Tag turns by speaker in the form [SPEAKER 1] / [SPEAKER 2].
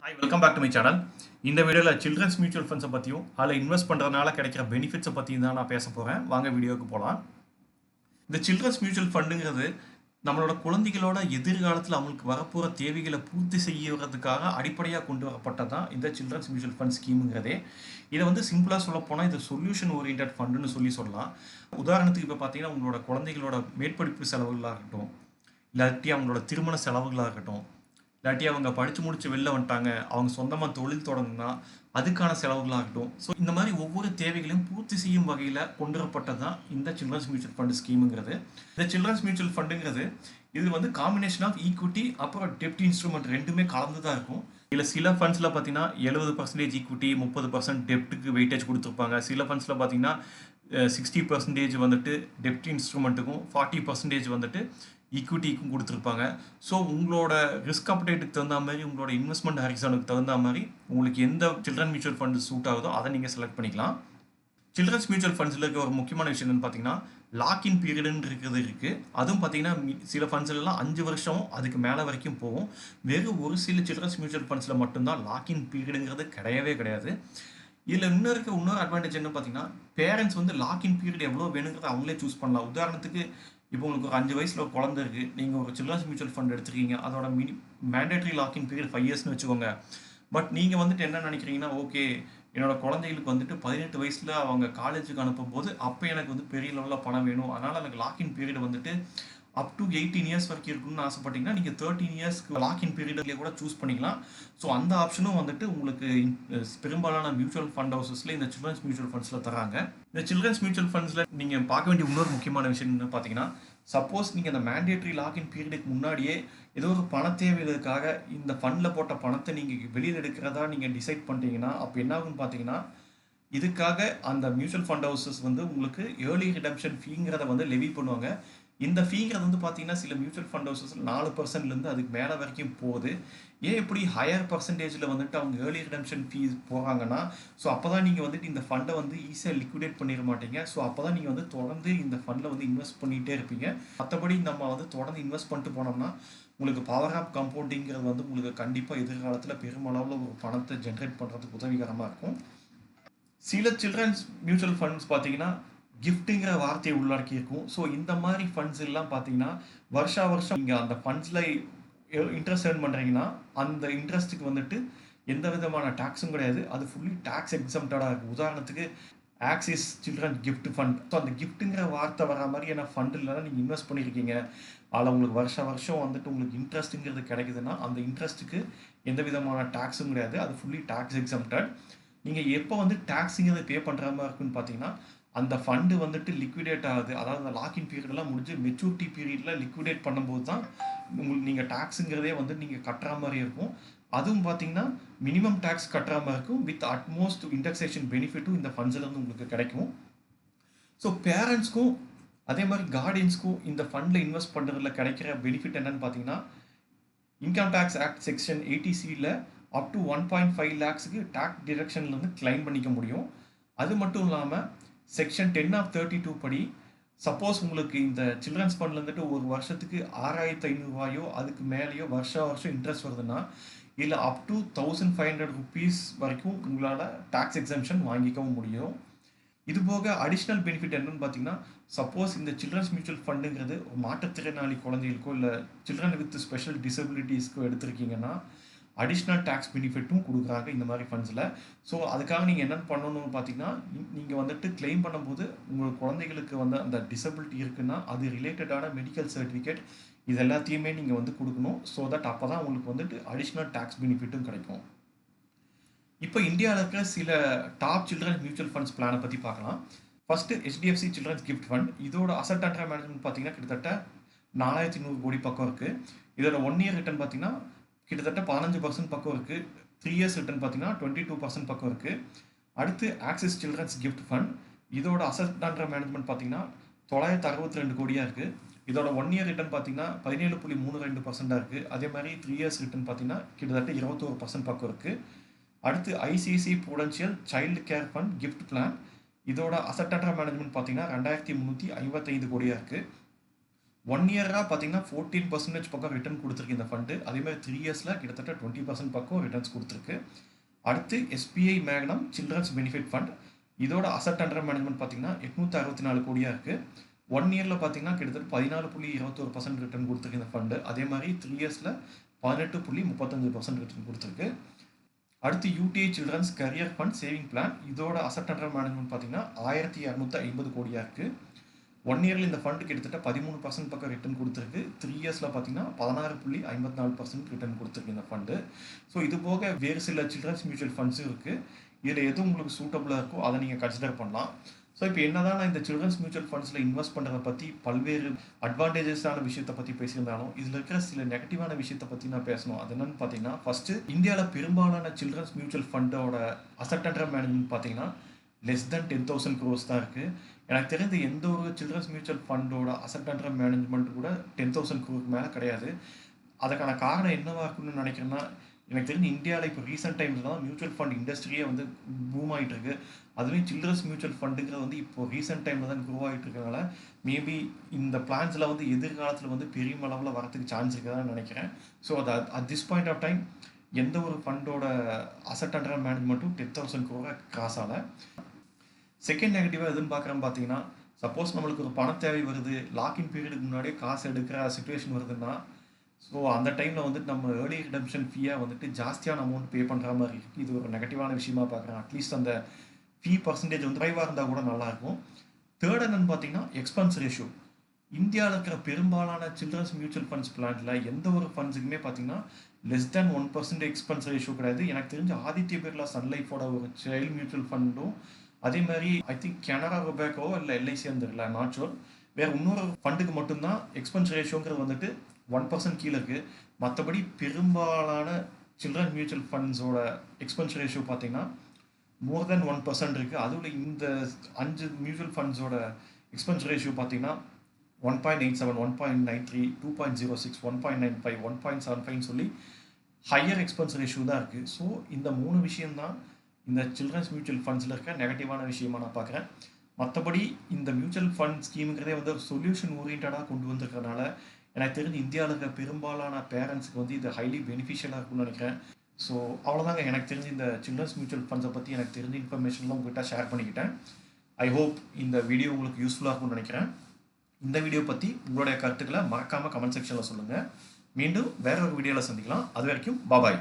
[SPEAKER 1] Hi welcome back to my channel. இந்த வீடியோவில் children's mutual ஃபண்ட்ஸை பற்றியும் அதில் இன்வெஸ்ட் பண்ணுறதுனால கிடைக்கிற பெனிஃபிட்ஸை பற்றியும் தான் நான் பேச போகிறேன். வாங்க வீடியோவுக்கு போகலாம். இந்த சில்ட்ரன்ஸ் மியூச்சுவல் ஃபண்டுங்கிறது நம்மளோட குழந்தைகளோட எதிர்காலத்தில் அவங்களுக்கு வரப்போகிற தேவைகளை பூர்த்தி செய்யறதுக்காக அடிப்படையாக கொண்டு வரப்பட்டதான் இந்த சில்ட்ரன்ஸ் மியூச்சுவல் ஃபண்ட் ஸ்கீமுங்கிறதே. இதை வந்து சிம்பிளாக சொல்ல போனால் இது சொல்யூஷன் ஓரியன்ட் ஃபண்டுன்னு சொல்லலாம். உதாரணத்துக்கு இப்போ பார்த்தீங்கன்னா உங்களோட குழந்தைகளோட மேற்படிப்பு செலவுகளாக இருக்கட்டும், இல்லாட்டி அவங்களோட திருமண செலவுகளாக இருக்கட்டும், இல்லாட்டி அவங்க படித்து முடிச்சு வெளில வந்துட்டாங்க, அவங்க சொந்தமாக தொழில் தொடங்குனா அதுக்கான செலவுகளாகட்டும். ஸோ இந்த மாதிரி ஒவ்வொரு தேவைகளையும் பூர்த்தி செய்யும் வகையில் கொண்டு வரப்பட்டது தான் இந்த சில்ட்ரன்ஸ் மியூச்சுவல் ஃபண்ட் ஸ்கீமுங்கிறது. இந்த சில்ட்ரன்ஸ் மியூச்சுவல் ஃபண்டுங்கிறது இது வந்து காம்பினேஷன் ஆஃப் ஈக்விட்டி அப்புறம் டெப்ட் இன்ஸ்ட்ருமெண்ட் ரெண்டுமே கலந்து தான் இருக்கும். இதில் சில ஃபண்ட்ஸில் பார்த்தீங்கன்னா 70% ஈக்விட்டி 30% டெப்ட்டுக்கு வெயிட்டேஜ் கொடுத்துருப்பாங்க. சில ஃபண்ட்ஸில் பார்த்தீங்கன்னா 60% வந்துட்டு டெப்ட் இன்ஸ்ட்ருமெண்ட்டுக்கும் 40% வந்துட்டு ஈக்விட்டிக்கும் கொடுத்துருப்பாங்க. ஸோ உங்களோட ரிஸ்க் அப்டேட்டுக்கு தகுந்த மாதிரி, உங்களோட இன்வெஸ்ட்மெண்ட் ஹரிசானுக்கு தகுந்த மாதிரி உங்களுக்கு எந்த சில்ட்ரன் மியூச்சுவல் ஃபண்ட் சூட் ஆகுதோ அதை நீங்கள் செலக்ட் பண்ணிக்கலாம். சில்ட்ரன்ஸ் மியூச்சுவல் ஃபண்ட்ஸில் இருக்க ஒரு முக்கியமான விஷயம் என்னன்னு பார்த்தீங்கன்னா லாக்இன் பீரியடுன்னு இருக்குது. அதுவும் பார்த்தீங்கன்னா சில ஃபண்ட்ஸ்லாம் 5 வருஷம் அதுக்கு மேலே வரைக்கும் போகும். வெறும் ஒரு சில சில்ட்ரன்ஸ் மியூச்சுவல் ஃபண்ட்ஸில் மட்டும்தான் லாக்இன் பீரியடுங்கிறது கிடையவே கிடையாது. இதில் இன்னொரு அட்வான்டேஜ் என்ன பார்த்தீங்கன்னா பேரண்ட்ஸ் வந்து லாக்இன் பீரியட் எவ்வளோ வேணுங்கிறத அவங்களே சூஸ் பண்ணலாம். உதாரணத்துக்கு இப்போ உங்களுக்கு ஒரு 5 வயசில் ஒரு குழந்தை இருக்குது, நீங்கள் ஒரு சில்ட்ரன்ஸ் மியூச்சுவல் ஃபண்ட் எடுத்துருக்கீங்க, அதோட மேண்டேட்ரி லாக்இன் பீரியட் 5 இயர்ஸ்னு வச்சுக்கோங்க. பட் நீங்கள் வந்துட்டு என்ன நினைக்கிறீங்கன்னா, ஓகே என்னோட குழந்தைகளுக்கு வந்துட்டு 18 வயசில் அவங்க காலேஜுக்கு அனுப்பும்போது அப்போ எனக்கு வந்து பெரிய லெவலில் பணம் வேணும், அதனால் எனக்கு லாக்இன் பீரியட் வந்துட்டு அப் டு 18 இயர்ஸ் வரைக்கும் இருக்கணும்னு ஆசைப்பட்டீங்கன்னா நீங்கள் 13 இயர்ஸ்க்கு லாக்இன் பீரியட்லேயே கூட சூஸ் பண்ணிக்கலாம். ஸோ அந்த ஆப்ஷனும் வந்துட்டு உங்களுக்கு பெரும்பாலான மியூச்சுவல் ஃபண்ட் ஹவுசஸில் இந்த சில்ட்ரன்ஸ் மியூச்சுவல் ஃபண்ட்ஸில் தராங்க. இந்த சில்ட்ரன்ஸ் மியூச்சுவல் ஃபண்ட்ஸில் நீங்கள் பார்க்க வேண்டிய இன்னொரு முக்கியமான விஷயம் என்ன பார்த்தீங்கன்னா, சப்போஸ் நீங்கள் அந்த மேண்டேட்ரி லாக்இன் பீரியடுக்கு முன்னாடியே ஏதோ ஒரு பண தேவைகளுக்காக இந்த ஃபண்டில் போட்ட பணத்தை நீங்கள் வெளியில் எடுக்கிறதா நீங்கள் டிசைட் பண்ணிட்டீங்கன்னா அப்போ என்ன ஆகுன்னு பார்த்தீங்கன்னா, இதுக்காக அந்த மியூச்சுவல் ஃபண்ட் ஹவுசஸ் வந்து உங்களுக்கு ஏர்லி ரிடம்ஷன் ஃபீங்கிறத வந்து லெவி பண்ணுவாங்க. இந்த ஃபீங்கிறது வந்து பார்த்தீங்கன்னா சில மியூச்சுவல் ஃபண்ட் ஹவுசஸில் 4%லேருந்து அதுக்கு மேலே வரைக்கும் போகுது. ஏன் இப்படி ஹையர் பர்சன்டேஜில் வந்துட்டு அவங்க ஏர்லி ரிடம்ஷன் ஃபீஸ் போகிறாங்கன்னா, ஸோ அப்போ தான் நீங்கள் வந்துட்டு இந்த ஃபண்டை வந்து ஈஸியாக லிக்விடேட் பண்ணிட மாட்டீங்க. ஸோ அப்போ தான் நீங்கள் வந்து தொடர்ந்து இந்த ஃபண்டில் வந்து இன்வெஸ்ட் பண்ணிகிட்டே இருப்பீங்க. மற்றபடி நம்ம வந்து தொடர்ந்து இன்வெஸ்ட் பண்ணிட்டு போனோம்னா உங்களுக்கு பவர் ஆஃப் கம்பவுண்டிங்கிறது வந்து உங்களுக்கு கண்டிப்பாக எதிர்காலத்தில் பெருமளவில் ஒரு பணத்தை ஜென்ரேட் பண்ணுறதுக்கு உதவிகரமாக இருக்கும். சில சில்ட்ரன்ஸ் மியூச்சுவல் ஃபண்ட்ஸ் பார்த்தீங்கன்னா கிஃப்ட்டுங்கிற வார்த்தையை உள்ளடக்கி இருக்கும். ஸோ இந்த மாதிரி ஃபண்ட்ஸ் எல்லாம் பார்த்தீங்கன்னா வருஷம் நீங்கள் அந்த ஃபண்ட்ஸில் இன்ட்ரெஸ்ட் ஏர்ன் பண்ணுறீங்கன்னா அந்த இன்ட்ரெஸ்ட்டுக்கு வந்துட்டு எந்த விதமான டேக்ஸும் கிடையாது. அது ஃபுல்லி டேக்ஸ் எக்ஸம்ப்டடாக இருக்கும். உதாரணத்துக்கு axis children gift fund. So அந்த கிஃப்ட்டுங்கிற வார்த்தை வர மாதிரியான ஃபண்டில் நீங்கள் இன்வெஸ்ட் பண்ணியிருக்கீங்க, அதில் உங்களுக்கு வருஷம் வந்துட்டு உங்களுக்கு இன்ட்ரெஸ்ட்டுங்கிறது கிடைக்குதுன்னா அந்த இன்ட்ரெஸ்ட்டுக்கு எந்த விதமான டேக்ஸும் கிடையாது. அது ஃபுல்லி டேக்ஸ் எக்ஸம்ப்டட். நீங்கள் எப்போ வந்து டேக்ஸுங்கிறத பே பண்ணுற மாதிரி இருக்குன்னு பார்த்தீங்கன்னா அந்த ஃபண்டு வந்துட்டு லிக்விடேட் ஆகுது, அதாவது அந்த லாக்இன் பீரியட்லாம் முடிஞ்சு மெச்சூரிட்டி பீரியடில் லிக்விடேட் பண்ணும்போது தான் உங்களுக்கு நீங்கள் டேக்ஸுங்கிறதே வந்து நீங்கள் கட்டுற மாதிரி இருக்கும். அதுவும் பார்த்தீங்கன்னா மினிமம் டேக்ஸ் கட்டுற மாதிரி இருக்கும். வித் அட்மோஸ்ட் இண்டெக்ஸேஷன் பெனிஃபிட்டும் இந்த ஃபண்ட்ஸ்லேருந்து உங்களுக்கு கிடைக்கும். ஸோ பேரண்ட்ஸ்க்கும் அதே மாதிரி கார்டியன்ஸ்க்கும் இந்த ஃபண்டில் இன்வெஸ்ட் பண்ணுறதுல கிடைக்கிற பெனிஃபிட் என்னன்னு பார்த்தீங்கன்னா, இன்கம் டேக்ஸ் ஆக்ட் செக்ஷன் 80(c)ல் அப் டு 1.5 lakhsக்கு டேக்ஸ் டிடக்ஷன்லேருந்து கிளைம் பண்ணிக்க முடியும். அது மட்டும் இல்லாமல் செக்ஷன் 10(32) படி சப்போஸ் உங்களுக்கு இந்த சில்ட்ரன்ஸ் ஃபண்டில் வந்துட்டு ஒரு வருஷத்துக்கு 6,500 அதுக்கு மேலேயோ வருஷம் இன்ட்ரெஸ்ட் வருதுன்னா இல்லை அப் டு 1,500 rupees வரைக்கும் உங்களால் டேக்ஸ் எக்ஸம்ஷன் வாங்கிக்கவும் முடியும். இது போக அடிஷ்னல் பெனிஃபிட் என்னன்னு பார்த்தீங்கன்னா, சப்போஸ் இந்த சில்ட்ரன்ஸ் மியூச்சுவல் ஃபண்டுங்கிறது மாற்றுத்திறனாளி குழந்தைகளுக்கோ இல்லை சில்ட்ரன் வித் ஸ்பெஷல் டிசபிலிட்டிஸ்க்கோ எடுத்திருக்கீங்கன்னா அடிஷ்னல் டேக்ஸ் பெனிஃபிட்டும் கொடுக்குறாங்க இந்த மாதிரி ஃபண்ட்ஸில். ஸோ அதுக்காக நீங்கள் என்னென்னு பண்ணணும்னு பார்த்தீங்கன்னா, நீங்கள் வந்துட்டு கிளைம் பண்ணும்போது உங்கள் குழந்தைகளுக்கு வந்து அந்த டிசபிலிட்டி இருக்குன்னா அது ரிலேட்டடான மெடிக்கல் சர்டிஃபிகேட் இது எல்லாத்தையுமே நீங்கள் வந்து கொடுக்கணும். ஸோ தட் அப்போ தான் உங்களுக்கு வந்துட்டு அடிஷ்னல் டேக்ஸ் பெனிஃபிட்டும் கிடைக்கும். இப்போ இந்தியாவில் இருக்கிற சில டாப் சில்ட்ரன்ஸ் மியூச்சுவல் ஃபண்ட்ஸ் பிளானை பற்றி பார்க்கலாம். First HDFC children's gift fund. இதோட அசட் அண்டர் மேனேஜ்மெண்ட் பார்த்தீங்கன்னா கிட்டத்தட்ட 4,100 கோடி பக்கம் இருக்குது. இதோட 1 இயர் ரிட்டர்ன் பார்த்தீங்கன்னா கிட்டத்தட்ட 15% பக்கம் இருக்குது. 3 இயர்ஸ் ரிட்டர்ன் பார்த்தீங்கன்னா 22% பக்கம் இருக்குது. அடுத்து ஆக்சிஸ் சில்ட்ரன்ஸ் கிஃப்ட் ஃபண்ட். இதோட அசட் அண்டர் மேனேஜ்மெண்ட் பார்த்தீங்கன்னா 962 கோடியாக இருக்குது. இதோட 1 இயர் ரிட்டர்ன் பார்த்தீங்கன்னா 17.32% இருக்குது. அதே மாதிரி 3 இயர்ஸ் ரிட்டர்ன் பார்த்தீங்கன்னா கிட்டத்தட்ட 21% பக்கம் இருக்குது. அடுத்து ICICI Prudential child care fund gift plan. இதோட அசட் அண்டர் மேனேஜ்மெண்ட் பார்த்தீங்கன்னா 2,355 கோடியாக இருக்குது. 1 இயராக பார்த்தீங்கன்னா 14% பக்கம் ரிட்டர்ன் கொடுத்துருக்கு இந்த ஃபண்டு. அதேமாதிரி 3 இயர்ஸில் கிட்டத்தட்ட 20% பக்கம் ரிட்டர்ன்ஸ் கொடுத்துருக்கு. அடுத்து SBI magnum children's benefit fund. இதோட அசட் அண்டர் மேனேஜ்மெண்ட் பார்த்தீங்கன்னா 864 கோடியாக இருக்குது. 1 இயரில் பார்த்தீங்கன்னா கிட்டத்தட்ட 14.21% ரிட்டர்ன் கொடுத்துருக்கு இந்த ஃபண்டு. அதே மாதிரி 3 இயர்ஸில் 18.35% ரிட்டர்ன் கொடுத்துருக்கு. அடுத்து UTI children's career fund saving plan. இதோட அசட் அண்டர் மேனேஜ்மெண்ட் பார்த்தீங்கன்னா 1250 கோடியாக இருக்குது. 1 இயரில் இந்த ஃபண்டு கிட்டத்தட்ட 13% பக்கம் ரிட்டர்ன் கொடுத்துருக்கு. 3 இயர்ஸில் பார்த்தீங்கன்னா 16.54% ரிட்டர்ன் கொடுத்துருக்கு இந்த ஃபண்டு. ஸோ இது போக வேறு சில சில்ட்ரன்ஸ் மியூச்சுவல் ஃபண்ட்ஸும் இருக்குது. இதில் எது உங்களுக்கு சூட்டபுளாக இருக்கோ அதை நீங்கள் கன்சிடர் பண்ணலாம். ஸோ இப்போ என்னதான் நான் இந்த சில்ட்ரன்ஸ் மியூச்சுவல் ஃபண்ட்ஸில் இன்வெஸ்ட் பண்ணுறதை பற்றி பல்வேறு அட்வான்டேஜஸான விஷயத்தை பற்றி பேசியிருந்தாலும் இதில் இருக்கிற சில நெகட்டிவான விஷயத்தை பற்றி நான் பேசணும். அது என்னன்னு பார்த்தீங்கன்னா, ஃபஸ்ட்டு இந்தியாவில் பெரும்பாலான சில்ட்ரன்ஸ் மியூச்சுவல் ஃபண்டோட அசட் அண்டர் மேனேஜ்மெண்ட் பார்த்தீங்கன்னா லெஸ் தென் 10,000 crores தான் இருக்குது. எனக்கு தெரிந்த எந்த ஒரு சில்ட்ரன்ஸ் மியூச்சுவல் ஃபண்டோட அசட் அண்டர் மேனேஜ்மெண்ட் கூட 10,000 crores மேலே கிடையாது. அதுக்கான காரணம் என்னவாக இருக்குன்னு நினைக்கிறேன்னா, எனக்கு தெரிஞ்சு இந்தியாவில் இப்போ ரீசெண்ட் டைம்ஸ் தான் மியூச்சுவல் ஃபண்ட் இண்டஸ்ட்ரியே வந்து பூம் ஆகிட்டு இருக்கு. அதுலேயும் சில்ட்ரன்ஸ் மியூச்சுவல் ஃபண்டுங்கிறது வந்து இப்போ ரீசெண்ட் டைமில் தான் க்ரோ ஆகிட்டு இருக்கனால மேபி இந்த பிளான்ஸில் வந்து எதிர்காலத்தில் வந்து பெரிய அளவில் வரத்துக்கு சான்ஸ் இருக்குதான்னு நினைக்கிறேன். ஸோ அது at this point of time எந்த ஒரு ஃபண்டோட அசட் அண்டர் மேனேஜ்மெண்ட்டும் 10,000 crore கிராஸ் ஆகலை. செகண்ட் நெகட்டிவாக எதுன்னு பார்க்குறேன்னு பார்த்தீங்கன்னா, சப்போஸ் நம்மளுக்கு ஒரு பண தேவை வருது, லாக்இன் பீரியடுக்கு முன்னாடியே காசு எடுக்கிற சுச்சுவேஷன் வருதுன்னா, ஸோ அந்த டைமில் வந்துட்டு நம்ம ஏர்லி ரிடம்ஷன் ஃபீயாக வந்துட்டு ஜாஸ்தியான அமௌண்ட் பே பண்ணுற மாதிரி இருக்குது. இது ஒரு நெகட்டிவான விஷயமா பார்க்குறேன். அட்லீஸ்ட் அந்த ஃபீ பர்சன்டேஜ் வந்து குறைவாக இருந்தால் கூட நல்லாயிருக்கும். தேர்ட் என்னன்னு பார்த்தீங்கன்னா, எக்ஸ்பென்ஸ் ரேஷியோ. இந்தியாவில் இருக்கிற பெரும்பாலான சில்ட்ரன்ஸ் மியூச்சுவல் ஃபண்ட்ஸ் பிளான்ல எந்த ஒரு ஃபண்ட்ஸுக்குமே பார்த்தீங்கன்னா லெஸ் தேன் 1% எக்ஸ்பென்ஸ் ரேஷியோ கிடையாது. எனக்கு தெரிஞ்ச ஆதித்ய பிர்லா சன் லைஃபோட ஒரு சைல்டு மியூச்சுவல் ஃபண்டும், அதே மாதிரி ஐ திங்க் கனரா ரொபேக்கோ இல்லை எல்ஐசி தெரியல, நாட் ஷோர். வேறு இன்னொரு ஃபண்டுக்கு மட்டும்தான் எக்ஸ்பென்ஸ் ரேஷியோங்கிறது வந்துட்டு 1% கீழே இருக்குது. மற்றபடி பெரும்பாலான சில்ட்ரன் மியூச்சுவல் ஃபண்ட்ஸோட எக்ஸ்பென்ஸ் ரேஷியோ பார்த்தீங்கன்னா மோர் தென் 1% இருக்குது. அதுவும் இந்த 5 மியூச்சுவல் ஃபண்ட்ஸோட எக்ஸ்பென்ஸ் ரேஷியோ பார்த்தீங்கன்னா 1.87, 1.93, 2.06, 1.95, 1.75 சொல்லி ஹையர் எக்ஸ்பென்ஸ் ரேஷியோ தான் இருக்குது. ஸோ இந்த 3 விஷயம்தான் இந்த சில்ட்ரன்ஸ் மியூச்சுவல் ஃபண்ட்ஸில் இருக்க நெகட்டிவான விஷயமா நான் பார்க்குறேன். மற்றபடி இந்த மியூச்சுவல் ஃபண்ட் ஸ்கீமுங்கிறதே வந்து ஒரு சொல்யூஷன் ஓரியன்டாக கொண்டு வந்திருக்கிறதுனால எனக்கு தெரிஞ்சு இந்தியாவில் இருக்கிற பெரும்பாலான பேரண்ட்ஸுக்கு வந்து இது ஹைலி பெனிஃபிஷியலாக இருக்கும்னு நினைக்கிறேன். ஸோ அவ்வளோதாங்க எனக்கு தெரிஞ்சு இந்த சில்ட்ரன்ஸ் மியூச்சுவல் ஃபண்ட்ஸை பற்றி எனக்கு தெரிஞ்ச இன்ஃபர்மேஷன்லாம் உங்கள்கிட்ட ஷேர் பண்ணிக்கிட்டேன். ஐ ஹோப் இந்த வீடியோ உங்களுக்கு யூஸ்ஃபுல்லாக இருக்கும்னு நினைக்கிறேன். இந்த வீடியோ பற்றி உங்களுடைய கருத்துக்களை மறக்காமல் கமெண்ட் செக்ஷனில் சொல்லுங்கள். மீண்டும் வேற ஒரு வீடியோவில் சந்திக்கலாம். அது வரைக்கும் பாய்.